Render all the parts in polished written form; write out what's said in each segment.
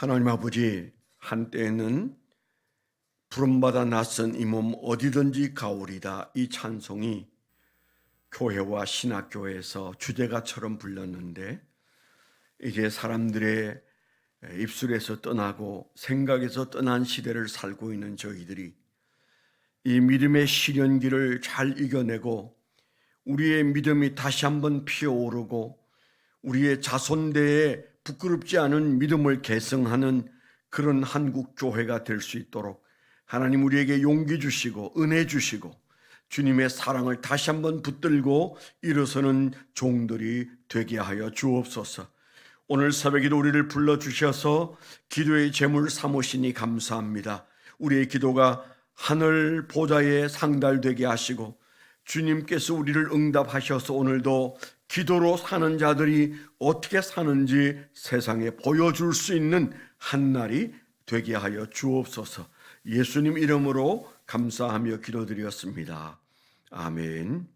하나님 아버지, 한때에는 부름받아 낯선 이 몸 어디든지 가오리다, 이 찬송이 교회와 신학교에서 주제가처럼 불렸는데, 이제 사람들의 입술에서 떠나고 생각에서 떠난 시대를 살고 있는 저희들이 이 믿음의 시련기를 잘 이겨내고 우리의 믿음이 다시 한번 피어오르고 우리의 자손대에 부끄럽지 않은 믿음을 계승하는 그런 한국 교회가 될 수 있도록 하나님 우리에게 용기 주시고 은혜 주시고 주님의 사랑을 다시 한번 붙들고 일어서는 종들이 되게 하여 주옵소서. 오늘 새벽에도 우리를 불러주셔서 기도의 제물 삼으시니 감사합니다. 우리의 기도가 하늘 보좌에 상달되게 하시고 주님께서 우리를 응답하셔서 오늘도 기도로 사는 자들이 어떻게 사는지 세상에 보여줄 수 있는 한 날이 되게 하여 주옵소서. 예수님 이름으로 감사하며 기도드렸습니다. 아멘.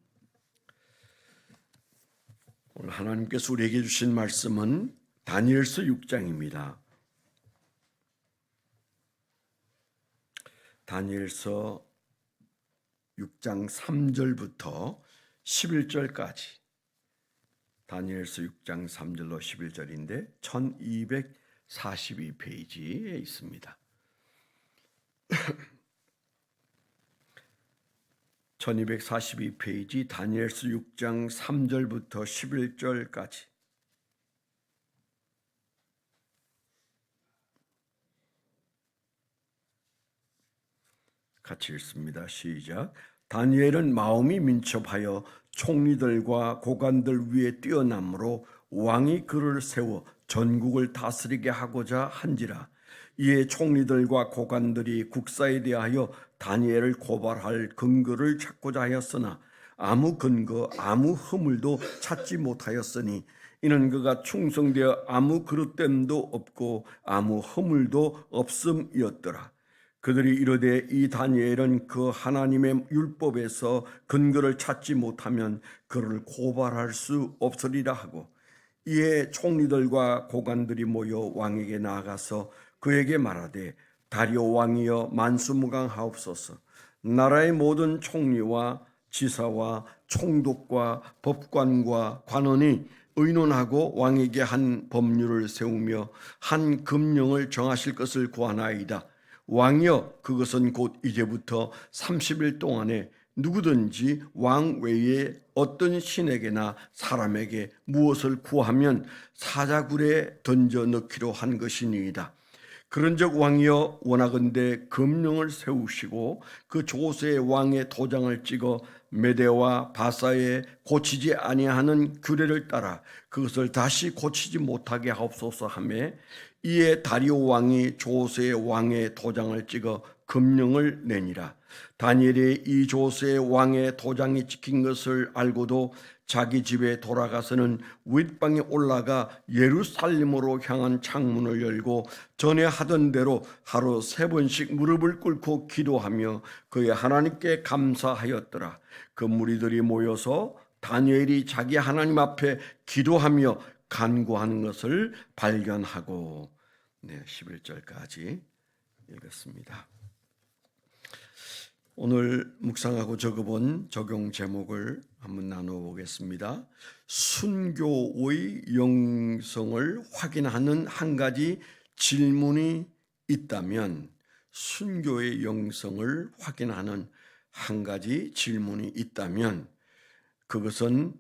오늘 하나님께서 우리에게 주신 말씀은 다니엘서 6장입니다. 다니엘서 6장 3절부터 11절까지, 다니엘서 6장 3절로 11절인데 1242페이지에 있습니다. 1242페이지 다니엘서 6장 3절부터 11절까지. 같이 읽습니다. 시작. 다니엘은 마음이 민첩하여 총리들과 고관들 위에 뛰어남으로 왕이 그를 세워 전국을 다스리게 하고자 한지라. 이에 총리들과 고관들이 국사에 대하여 다니엘을 고발할 근거를 찾고자 하였으나 아무 근거 아무 허물도 찾지 못하였으니 이는 그가 충성되어 아무 그릇됨도 없고 아무 허물도 없음이었더라. 그들이 이르되 이 다니엘은 그 하나님의 율법에서 근거를 찾지 못하면 그를 고발할 수 없으리라 하고, 이에 총리들과 고관들이 모여 왕에게 나아가서 그에게 말하되 다리오 왕이여 만수무강하옵소서. 나라의 모든 총리와 지사와 총독과 법관과 관원이 의논하고 왕에게 한 법률을 세우며 한 금령을 정하실 것을 구하나이다. 왕이여 그것은 곧 이제부터 30일 동안에 누구든지 왕 외에 어떤 신에게나 사람에게 무엇을 구하면 사자굴에 던져 넣기로 한 것이니이다. 그런즉 왕이여 원하건대 금령을 세우시고 그 조서에 왕의 도장을 찍어 메대와 바사에 고치지 아니하는 규례를 따라 그것을 다시 고치지 못하게 하옵소서 하며, 이에 다리오 왕이 조서에 왕의 도장을 찍어 금령을 내니라. 다니엘이 이 조서에 왕의 도장이 찍힌 것을 알고도 자기 집에 돌아가서는 윗방에 올라가 예루살렘으로 향한 창문을 열고 전에 하던 대로 하루 3번씩 무릎을 꿇고 기도하며 그의 하나님께 감사하였더라. 그 무리들이 모여서 다니엘이 자기 하나님 앞에 기도하며 간구하는 것을 발견하고, 11절까지 읽었습니다. 오늘 묵상하고 적어본 적용 제목을 한번 나눠보겠습니다. 순교의 영성을 확인하는 한 가지 질문이 있다면, 순교의 영성을 확인하는 한 가지 질문이 있다면 그것은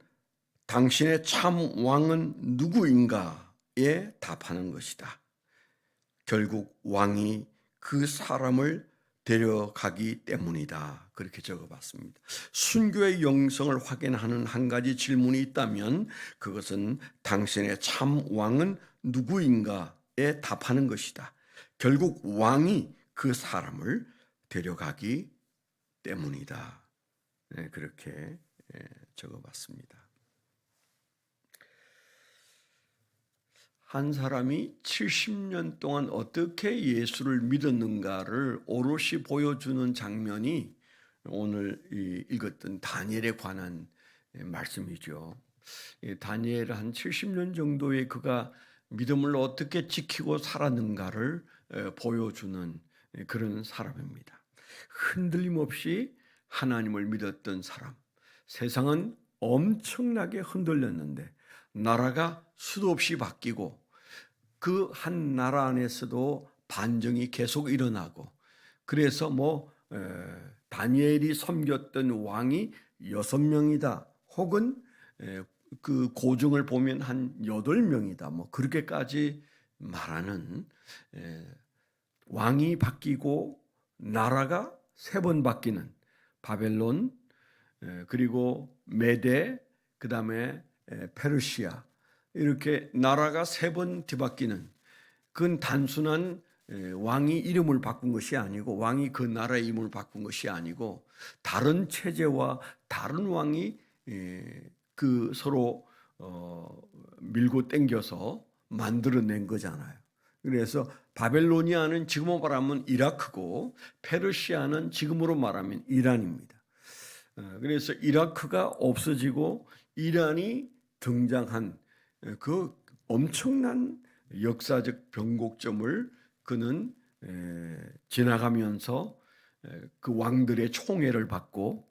당신의 참 왕은 누구인가에 답하는 것이다. 결국 왕이 그 사람을 데려가기 때문이다. 그렇게 적어봤습니다. 순교의 영성을 확인하는 한 가지 질문이 있다면 그것은 당신의 참 왕은 누구인가에 답하는 것이다. 결국 왕이 그 사람을 데려가기 때문이다. 그렇게 적어봤습니다. 한 사람이 70년 동안 어떻게 예수를 믿었는가를 오롯이 보여주는 장면이 오늘 읽었던 다니엘에 관한 말씀이죠. 다니엘 한 70년 정도의 그가 믿음을 어떻게 지키고 살았는가를 보여주는 그런 사람입니다. 흔들림 없이 하나님을 믿었던 사람. 세상은 엄청나게 흔들렸는데 나라가 수도 없이 바뀌고 그 한 나라 안에서도 반정이 계속 일어나고 그래서 다니엘이 섬겼던 왕이 6명이다 혹은 그 고증을 보면 한 8명이다 그렇게까지 말하는 왕이 바뀌고 나라가 3번 바뀌는 바벨론 그리고 메데 그다음에 페르시아 이렇게 나라가 3번 뒤바뀌는 그건 단순한 왕이 이름을 바꾼 것이 아니고 왕이 그 나라의 이름을 바꾼 것이 아니고 다른 체제와 다른 왕이 그 서로 밀고 당겨서 만들어낸 거잖아요. 그래서 바벨로니아는 지금으로 말하면 이라크고 페르시아는 지금으로 말하면 이란입니다. 그래서 이라크가 없어지고 이란이 등장한 그 엄청난 역사적 변곡점을 그는 지나가면서 그 왕들의 총애를 받고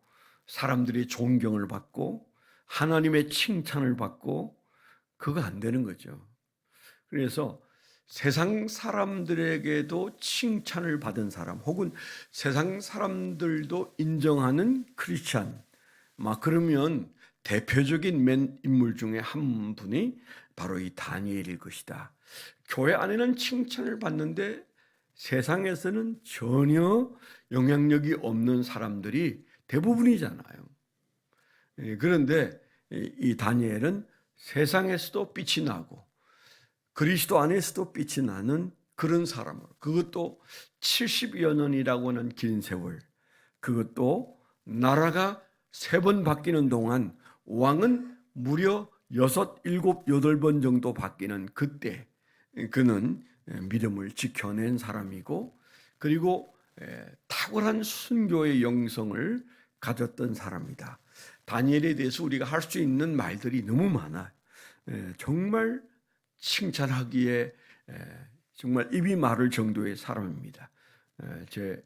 사람들의 존경을 받고 하나님의 칭찬을 받고 그거 안 되는 거죠. 그래서 세상 사람들에게도 칭찬을 받은 사람 혹은 세상 사람들도 인정하는 크리스찬 그러면 대표적인 인물 중에 한 분이 바로 이 다니엘일 것이다. 교회 안에는 칭찬을 받는데 세상에서는 전혀 영향력이 없는 사람들이 대부분이잖아요. 그런데 이 다니엘은 세상에서도 빛이 나고 그리스도 안에서도 빛이 나는 그런 사람으로 그것도 70여 년이라고 하는 긴 세월 그것도 나라가 3번 바뀌는 동안 왕은 무려 6, 7, 8번 정도 바뀌는 그때 그는 믿음을 지켜낸 사람이고 그리고 탁월한 순교의 영성을 가졌던 사람이다. 다니엘에 대해서 우리가 할 수 있는 말들이 너무 많아요. 정말 칭찬하기에 정말 입이 마를 정도의 사람입니다. 제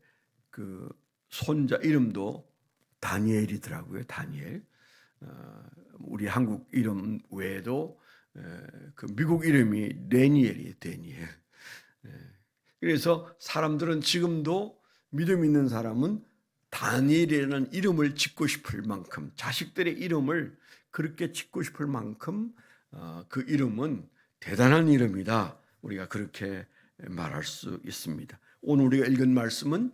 그 손자 이름도 다니엘이더라고요. 다니엘. 우리 한국 이름 외에도 그 미국 이름이 데니엘이에요. 데니엘. 그래서 사람들은 지금도 믿음 있는 사람은 다니엘이라는 이름을 짓고 싶을 만큼 자식들의 이름을 그렇게 짓고 싶을 만큼 그 이름은 대단한 이름이다. 우리가 그렇게 말할 수 있습니다. 오늘 우리가 읽은 말씀은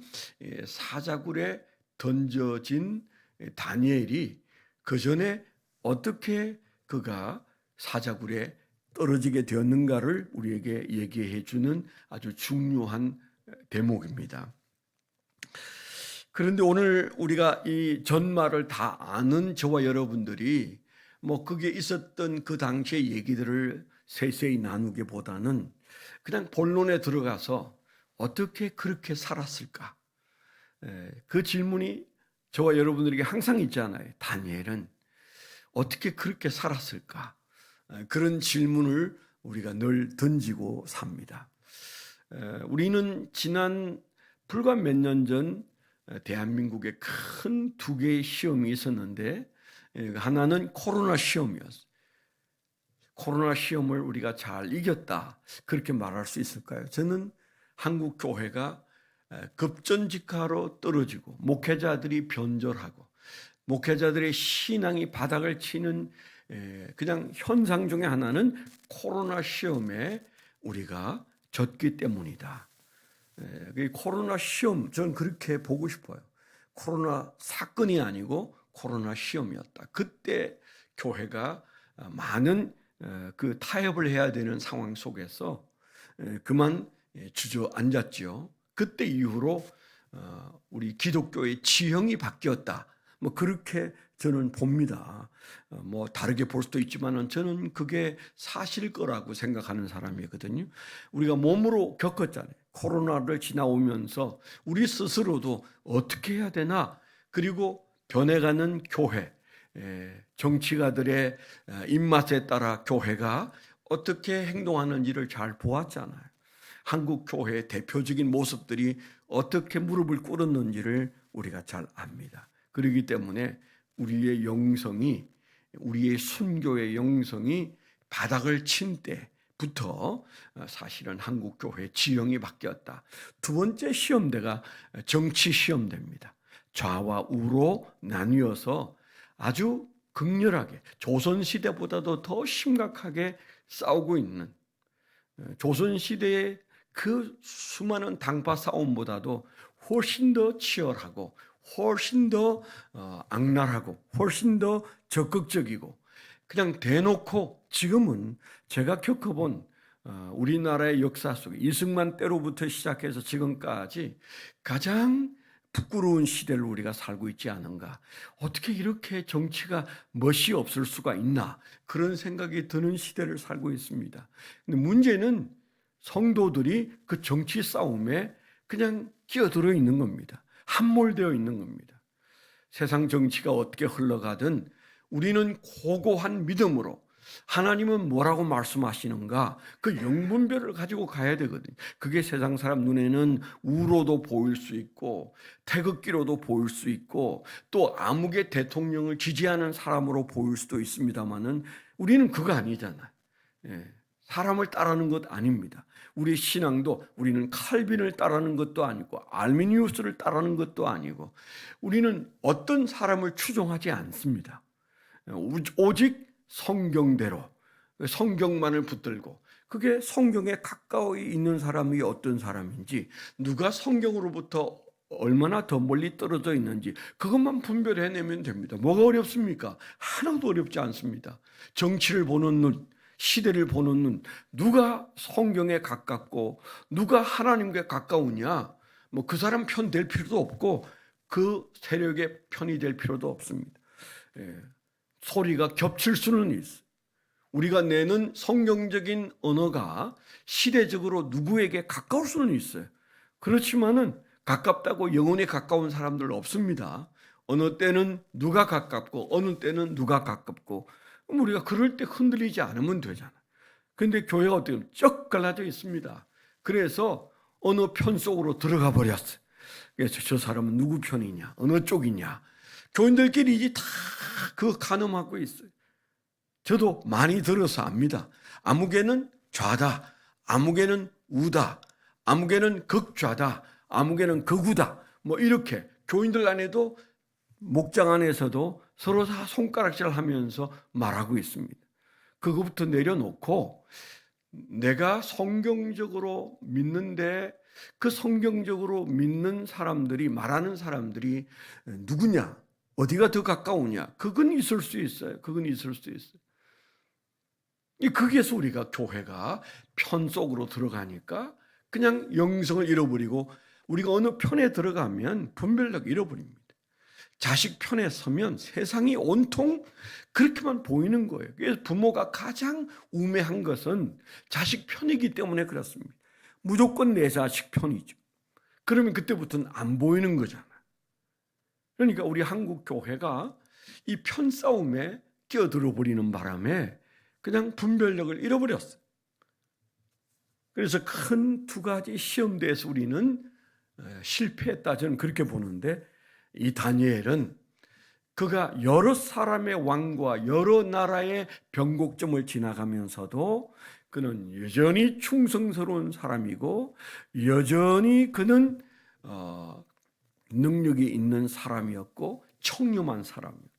사자굴에 던져진 다니엘이 그 전에 어떻게 그가 사자굴에 떨어지게 되었는가를 우리에게 얘기해 주는 아주 중요한 대목입니다. 그런데 오늘 우리가 이 전말을 다 아는 저와 여러분들이 그게 있었던 그 당시의 얘기들을 세세히 나누기보다는 그냥 본론에 들어가서 어떻게 그렇게 살았을까? 그 질문이 저와 여러분들에게 항상 있잖아요. 다니엘은 어떻게 그렇게 살았을까? 그런 질문을 우리가 늘 던지고 삽니다. 우리는 지난 불과 몇 년 전 대한민국에 큰 2개의 시험이 있었는데 하나는 코로나 시험이었어요. 코로나 시험을 우리가 잘 이겼다 그렇게 말할 수 있을까요? 저는 한국 교회가 급전직하로 떨어지고 목회자들이 변절하고 목회자들의 신앙이 바닥을 치는 그냥 현상 중에 하나는 코로나 시험에 우리가 졌기 때문이다. 코로나 시험 저는 그렇게 보고 싶어요. 코로나 사건이 아니고 코로나 시험이었다. 그때 교회가 많은 그 타협을 해야 되는 상황 속에서 그만 주저앉았죠. 그때 이후로 우리 기독교의 지형이 바뀌었다. 그렇게 저는 봅니다. 다르게 볼 수도 있지만은 저는 그게 사실 거라고 생각하는 사람이거든요. 우리가 몸으로 겪었잖아요. 코로나를 지나오면서 우리 스스로도 어떻게 해야 되나? 그리고 변해가는 교회, 정치가들의 입맛에 따라 교회가 어떻게 행동하는지를 잘 보았잖아요. 한국 교회의 대표적인 모습들이 어떻게 무릎을 꿇었는지를 우리가 잘 압니다. 그렇기 때문에 우리의 영성이, 우리의 순교의 영성이 바닥을 친 때부터 사실은 한국 교회의 지형이 바뀌었다. 두 번째 시험대가 정치 시험대입니다. 좌와 우로 나뉘어서 아주 극렬하게, 조선시대보다도 더 심각하게 싸우고 있는, 조선시대의 그 수많은 당파 싸움보다도 훨씬 더 치열하고 훨씬 더 악랄하고 훨씬 더 적극적이고, 그냥 대놓고 지금은 제가 겪어본 우리나라의 역사 속에 이승만 때로부터 시작해서 지금까지 가장 부끄러운 시대를 우리가 살고 있지 않은가. 어떻게 이렇게 정치가 멋이 없을 수가 있나, 그런 생각이 드는 시대를 살고 있습니다. 근데 문제는 성도들이 그 정치 싸움에 그냥 끼어들어 있는 겁니다. 함몰되어 있는 겁니다. 세상 정치가 어떻게 흘러가든 우리는 고고한 믿음으로 하나님은 뭐라고 말씀하시는가, 그 영분별을 가지고 가야 되거든요. 그게 세상 사람 눈에는 우로도 보일 수 있고 태극기로도 보일 수 있고 또 암흑의 대통령을 지지하는 사람으로 보일 수도 있습니다만은 우리는 그거 아니잖아요. 사람을 따르는 것 아닙니다. 우리 신앙도 우리는 칼빈을 따르는 것도 아니고 알미니우스를 따르는 것도 아니고 우리는 어떤 사람을 추종하지 않습니다. 오직 성경대로, 성경만을 붙들고, 그게 성경에 가까이 있는 사람이 어떤 사람인지, 누가 성경으로부터 얼마나 더 멀리 떨어져 있는지 그것만 분별해내면 됩니다. 뭐가 어렵습니까? 하나도 어렵지 않습니다. 정치를 보는 눈, 시대를 보는 눈, 누가 성경에 가깝고 누가 하나님께 가까우냐, 뭐 그 사람 편 될 필요도 없고 그 세력의 편이 될 필요도 없습니다. 소리가 겹칠 수는 있어요. 우리가 내는 성경적인 언어가 시대적으로 누구에게 가까울 수는 있어요. 그렇지만은 가깝다고 영혼에 가까운 사람들 없습니다. 어느 때는 누가 가깝고 어느 때는 누가 가깝고, 우리가 그럴 때 흔들리지 않으면 되잖아요. 그런데 교회가 어떻게 쩍 갈라져 있습니다. 그래서 어느 편 속으로 들어가 버렸어요. 그래서 저 사람은 누구 편이냐, 어느 쪽이냐, 교인들끼리 이제 다 그 가늠하고 있어요. 저도 많이 들어서 압니다. 아무개는 좌다, 아무개는 우다, 아무개는 극좌다, 아무개는 극우다, 뭐 이렇게 교인들 안에도, 목장 안에서도 서로 다 손가락질하면서 말하고 있습니다. 그거부터 내려놓고 내가 성경적으로 믿는데 그 성경적으로 믿는 사람들이, 말하는 사람들이 누구냐, 어디가 더 가까우냐, 그건 있을 수 있어요. 그건 있을 수 있어요. 거기에서 우리가 교회가 편 속으로 들어가니까 그냥 영성을 잃어버리고, 우리가 어느 편에 들어가면 분별력 잃어버립니다. 자식 편에 서면 세상이 온통 그렇게만 보이는 거예요. 그래서 부모가 가장 우매한 것은 자식 편이기 때문에 그렇습니다. 무조건 내 자식 편이죠. 그러면 그때부터는 안 보이는 거잖아요. 그러니까 우리 한국 교회가 이 편싸움에 끼어들어 버리는 바람에 그냥 분별력을 잃어버렸어요. 그래서 큰 두 가지 시험대에서 우리는 실패했다, 저는 그렇게 보는데, 이 다니엘은 그가 여러 사람의 왕과 여러 나라의 변곡점을 지나가면서도 그는 여전히 충성스러운 사람이고 여전히 그는 능력이 있는 사람이었고 청렴한 사람이었어요.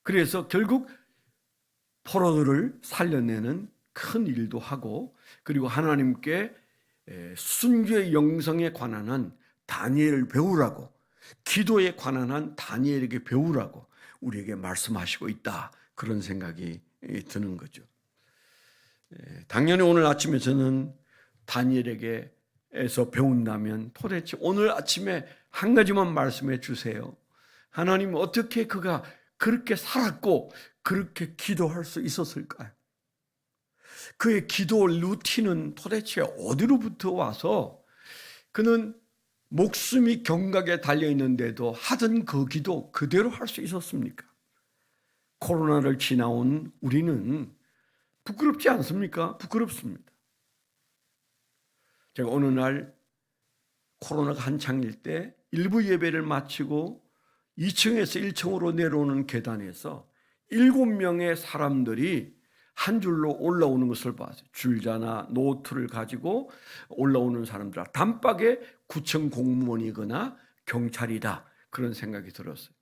그래서 결국 포로들을 살려내는 큰 일도 하고, 그리고 하나님께 순교의 영성에 관한 한 다니엘을 배우라고, 기도에 관한 한 다니엘에게 배우라고 우리에게 말씀하시고 있다, 그런 생각이 드는 거죠. 당연히 오늘 아침에 저는 다니엘에게서 배운다면 도대체 오늘 아침에 한 가지만 말씀해 주세요. 하나님, 어떻게 그가 그렇게 살았고 그렇게 기도할 수 있었을까요? 그의 기도 루틴은 도대체 어디로부터 와서 그는 목숨이 경각에 달려있는데도 하던 그 기도 그대로 할 수 있었습니까? 코로나를 지나온 우리는 부끄럽지 않습니까? 부끄럽습니다. 제가 어느 날 코로나가 한창일 때 일부 예배를 마치고 2층에서 1층으로 내려오는 계단에서 7명의 사람들이 한 줄로 올라오는 것을 봤어요. 줄자나 노트를 가지고 올라오는 사람들, 단박에 구청 공무원이거나 경찰이다, 그런 생각이 들었어요.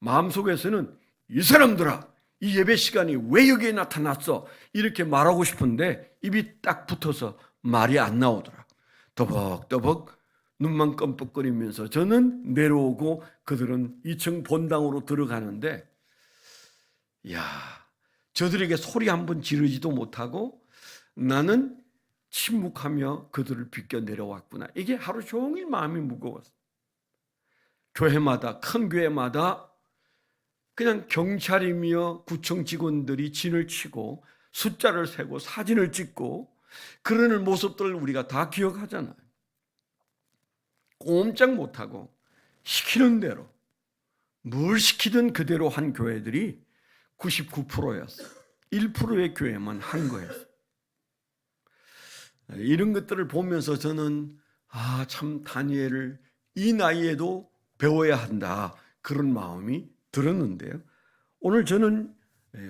마음속에서는 이 사람들아, 이 예배 시간이 왜 여기에 나타났어? 이렇게 말하고 싶은데 입이 딱 붙어서 말이 안 나오더라. 더벅더벅 눈만 껌뻑거리면서 저는 내려오고 그들은 2층 본당으로 들어가는데, 야, 저들에게 소리 한번 지르지도 못하고 나는 침묵하며 그들을 비껴 내려왔구나. 이게 하루 종일 마음이 무거웠어. 교회마다, 큰 교회마다 그냥 경찰이며 구청 직원들이 진을 치고 숫자를 세고 사진을 찍고 그러는 모습들을 우리가 다 기억하잖아요. 꼼짝 못하고 시키는 대로, 뭘 시키든 그대로 한 교회들이 99%였어요. 1%의 교회만 한 거였어요. 이런 것들을 보면서 저는 참 다니엘을 이 나이에도 배워야 한다, 그런 마음이 들었는데요. 오늘 저는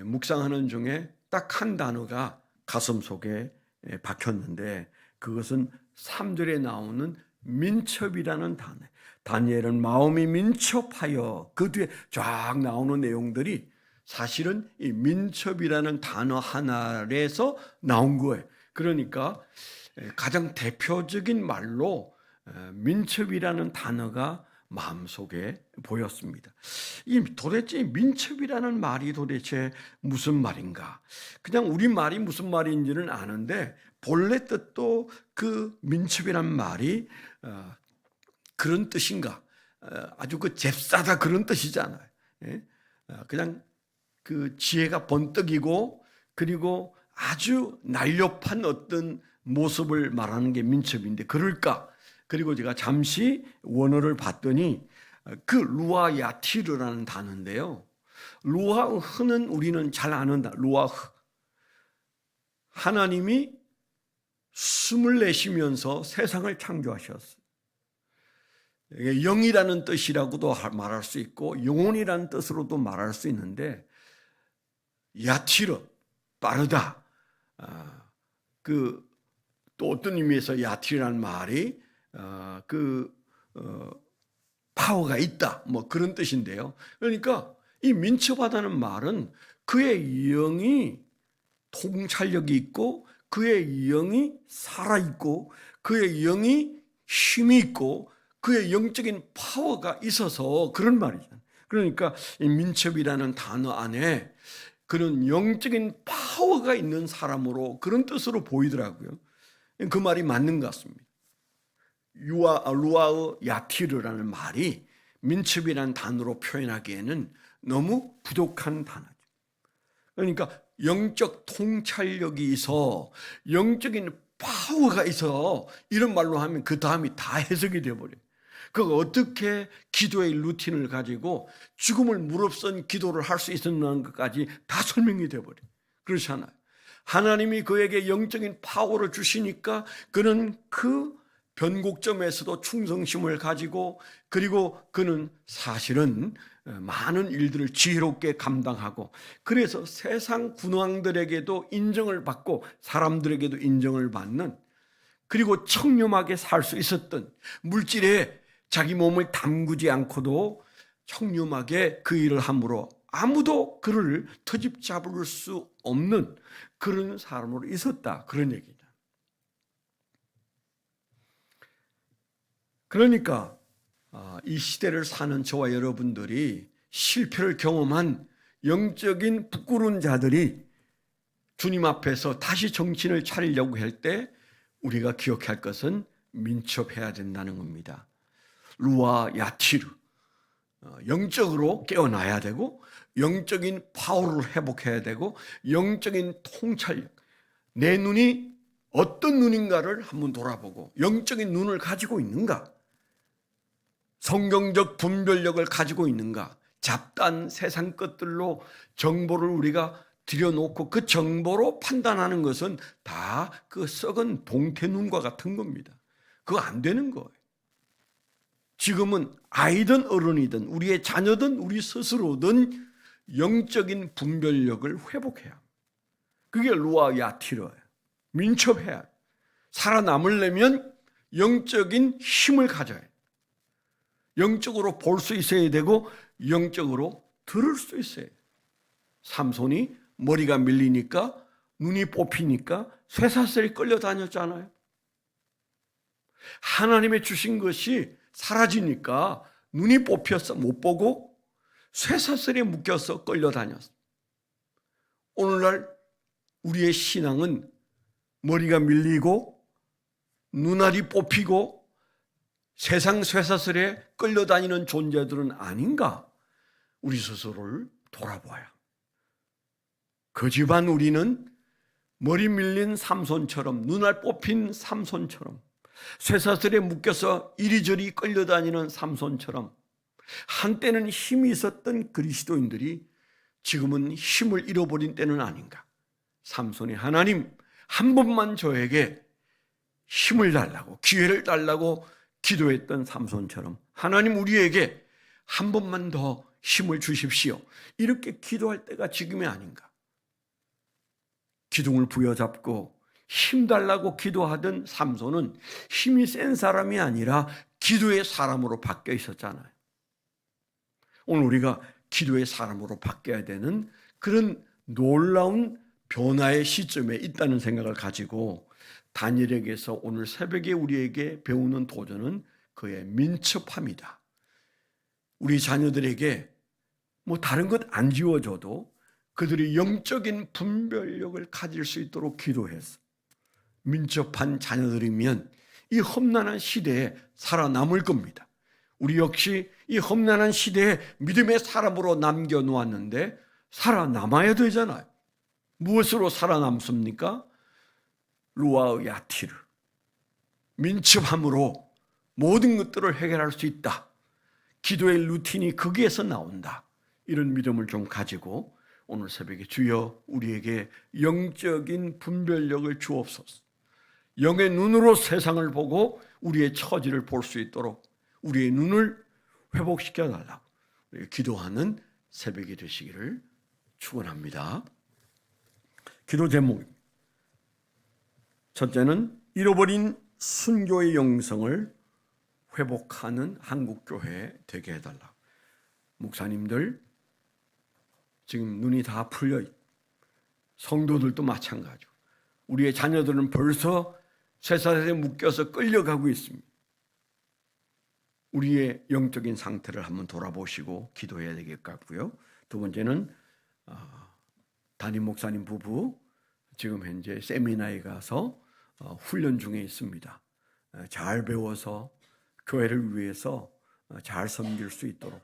묵상하는 중에 딱 한 단어가 가슴속에 박혔는데, 그것은 3절에 나오는 민첩이라는 단어. 다니엘은 마음이 민첩하여, 그 뒤에 쫙 나오는 내용들이 사실은 이 민첩이라는 단어 하나에서 나온 거예요. 그러니까 가장 대표적인 말로 민첩이라는 단어가 마음속에 보였습니다. 도대체 민첩이라는 말이 도대체 무슨 말인가? 그냥 우리 말이 무슨 말인지는 아는데 본래 뜻도 그 민첩이라는 말이 그런 뜻인가? 아주 그 잽싸다, 그런 뜻이잖아요. 그냥 그 지혜가 번뜩이고 그리고 아주 날렵한 어떤 모습을 말하는 게 민첩인데 그럴까? 그리고 제가 잠시 원어를 봤더니 그 루아야티르라는 단어인데요. 루아흐는 우리는 잘 아는 단어. 루아흐. 하나님이 숨을 내쉬면서 세상을 창조하셨어요. 영이라는 뜻이라고도 말할 수 있고 영혼이라는 뜻으로도 말할 수 있는데, 야티르, 빠르다. 또 어떤 의미에서 야티르라는 말이 파워가 있다, 뭐 그런 뜻인데요. 그러니까 이 민첩하다는 말은 그의 영이 통찰력이 있고 그의 영이 살아있고 그의 영이 힘이 있고 그의 영적인 파워가 있어서 그런 말이잖아요. 그러니까 이 민첩이라는 단어 안에 그런 영적인 파워가 있는 사람으로, 그런 뜻으로 보이더라고요. 그 말이 맞는 것 같습니다. 루아의 야티르라는 말이 민첩이라는 단어로 표현하기에는 너무 부족한 단어죠. 그러니까 영적 통찰력이 있어, 영적인 파워가 있어, 이런 말로 하면 그 다음이 다 해석이 되어버려요. 그가 어떻게 기도의 루틴을 가지고 죽음을 무릅쓴 기도를 할 수 있었는 것까지 다 설명이 되어버려요. 그렇지 않아요. 하나님이 그에게 영적인 파워를 주시니까 그는 그 변곡점에서도 충성심을 가지고, 그리고 그는 사실은 많은 일들을 지혜롭게 감당하고, 그래서 세상 군왕들에게도 인정을 받고 사람들에게도 인정을 받는, 그리고 청렴하게 살 수 있었던, 물질에 자기 몸을 담그지 않고도 청렴하게 그 일을 함으로 아무도 그를 터집 잡을 수 없는 그런 사람으로 있었다, 그런 얘기죠. 그러니까 이 시대를 사는 저와 여러분들이 실패를 경험한 영적인 부끄러운 자들이 주님 앞에서 다시 정신을 차리려고 할 때 우리가 기억할 것은 민첩해야 된다는 겁니다. 루아 야티르, 영적으로 깨어나야 되고 영적인 파워를 회복해야 되고 영적인 통찰력, 내 눈이 어떤 눈인가를 한번 돌아보고 영적인 눈을 가지고 있는가, 성경적 분별력을 가지고 있는가, 잡다한 세상 것들로 정보를 우리가 들여놓고 그 정보로 판단하는 것은 다 그 썩은 동태눈과 같은 겁니다. 그거 안 되는 거예요. 지금은 아이든 어른이든 우리의 자녀든 우리 스스로든 영적인 분별력을 회복해야 합니다. 그게 루아 야티르예요. 민첩해야 해요. 살아남으려면 영적인 힘을 가져야 해요. 영적으로 볼 수 있어야 되고 영적으로 들을 수 있어야 해요. 삼손이 머리가 밀리니까 눈이 뽑히니까 쇠사슬이 끌려다녔잖아요. 하나님의 주신 것이 사라지니까 눈이 뽑혀서 못 보고 쇠사슬에 묶여서 끌려다녔어요. 오늘날 우리의 신앙은 머리가 밀리고 눈알이 뽑히고 세상 쇠사슬에 끌려다니는 존재들은 아닌가? 우리 스스로를 돌아봐야. 그 집안 우리는 머리 밀린 삼손처럼, 눈알 뽑힌 삼손처럼, 쇠사슬에 묶여서 이리저리 끌려다니는 삼손처럼 한때는 힘이 있었던 그리스도인들이 지금은 힘을 잃어버린 때는 아닌가? 삼손이 하나님 한 번만 저에게 힘을 달라고, 기회를 달라고 기도했던 삼손처럼 하나님 우리에게 한 번만 더 힘을 주십시오. 이렇게 기도할 때가 지금이 아닌가? 기둥을 부여잡고 힘 달라고 기도하던 삼손은 힘이 센 사람이 아니라 기도의 사람으로 바뀌어 있었잖아요. 오늘 우리가 기도의 사람으로 바뀌어야 되는 그런 놀라운 변화의 시점에 있다는 생각을 가지고 다니엘에게서 오늘 새벽에 우리에게 배우는 도전은 그의 민첩함이다. 우리 자녀들에게 뭐 다른 것 안 지워줘도 그들이 영적인 분별력을 가질 수 있도록 기도해서 민첩한 자녀들이면 이 험난한 시대에 살아남을 겁니다. 우리 역시 이 험난한 시대에 믿음의 사람으로 남겨놓았는데 살아남아야 되잖아요. 무엇으로 살아남습니까? 루아의 야티르, 민첩함으로 모든 것들을 해결할 수 있다. 기도의 루틴이 거기에서 나온다. 이런 믿음을 좀 가지고 오늘 새벽에 주여 우리에게 영적인 분별력을 주옵소서. 영의 눈으로 세상을 보고 우리의 처지를 볼 수 있도록 우리의 눈을 회복시켜 달라고 기도하는 새벽이 되시기를 축원합니다. 기도 제목, 첫째는 잃어버린 순교의 영성을 회복하는 한국교회 되게 해달라. 목사님들 지금 눈이 다 풀려 있고 성도들도 마찬가지고 우리의 자녀들은 벌써 쇠사슬에 묶여서 끌려가고 있습니다. 우리의 영적인 상태를 한번 돌아보시고 기도해야 되겠 같고요. 두 번째는 담임 목사님 부부 지금 현재 세미나에 가서 훈련 중에 있습니다. 잘 배워서 교회를 위해서 잘 섬길 수 있도록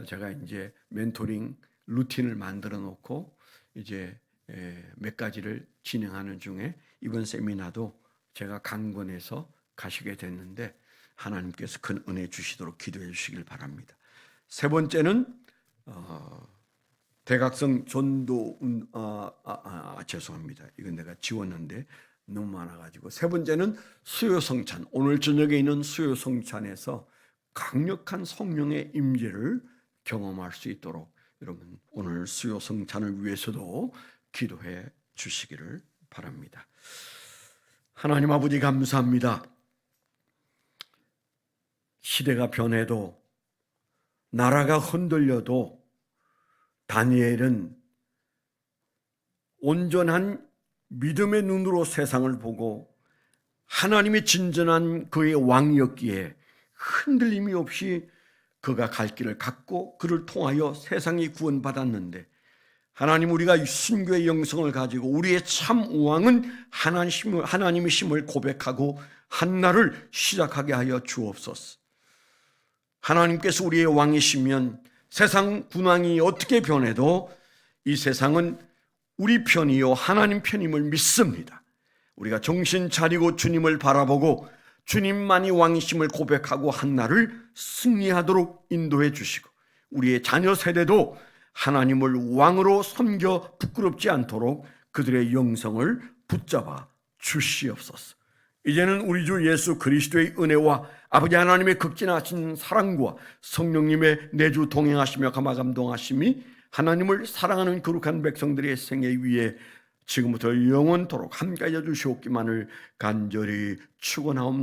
제가 이제 멘토링 루틴을 만들어 놓고 이제 몇 가지를 진행하는 중에 이번 세미나도 제가 강권해서 가시게 됐는데 하나님께서 큰 은혜 주시도록 기도해 주시길 바랍니다. 세 번째는 대각성 전도 죄송합니다. 이건 내가 지웠는데 너무 많아가지고. 세 번째는 수요성찬, 오늘 저녁에 있는 수요성찬에서 강력한 성령의 임재를 경험할 수 있도록 여러분 오늘 수요성찬을 위해서도 기도해 주시기를 바랍니다. 하나님 아버지 감사합니다. 시대가 변해도 나라가 흔들려도 다니엘은 온전한 믿음의 눈으로 세상을 보고 하나님의 진전한 그의 왕이었기에 흔들림이 없이 그가 갈 길을 갔고 그를 통하여 세상이 구원받았는데 하나님 우리가 순교의 영성을 가지고 우리의 참 왕은 하나님이심을 고백하고 한날을 시작하게 하여 주옵소서. 하나님께서 우리의 왕이시면 세상 군왕이 어떻게 변해도 이 세상은 우리 편이요 하나님 편임을 믿습니다. 우리가 정신 차리고 주님을 바라보고 주님만이 왕이심을 고백하고 한날을 승리하도록 인도해 주시고 우리의 자녀 세대도 하나님을 왕으로 섬겨 부끄럽지 않도록 그들의 영성을 붙잡아 주시옵소서. 이제는 우리 주 예수 그리스도의 은혜와 아버지 하나님의 극진하신 사랑과 성령님의 내주 동행하시며 감화감동하심이 하나님을 사랑하는 거룩한 백성들의 생애 위에 지금부터 영원토록 함께하여 주시옵기만을 간절히 축원하옵나이다.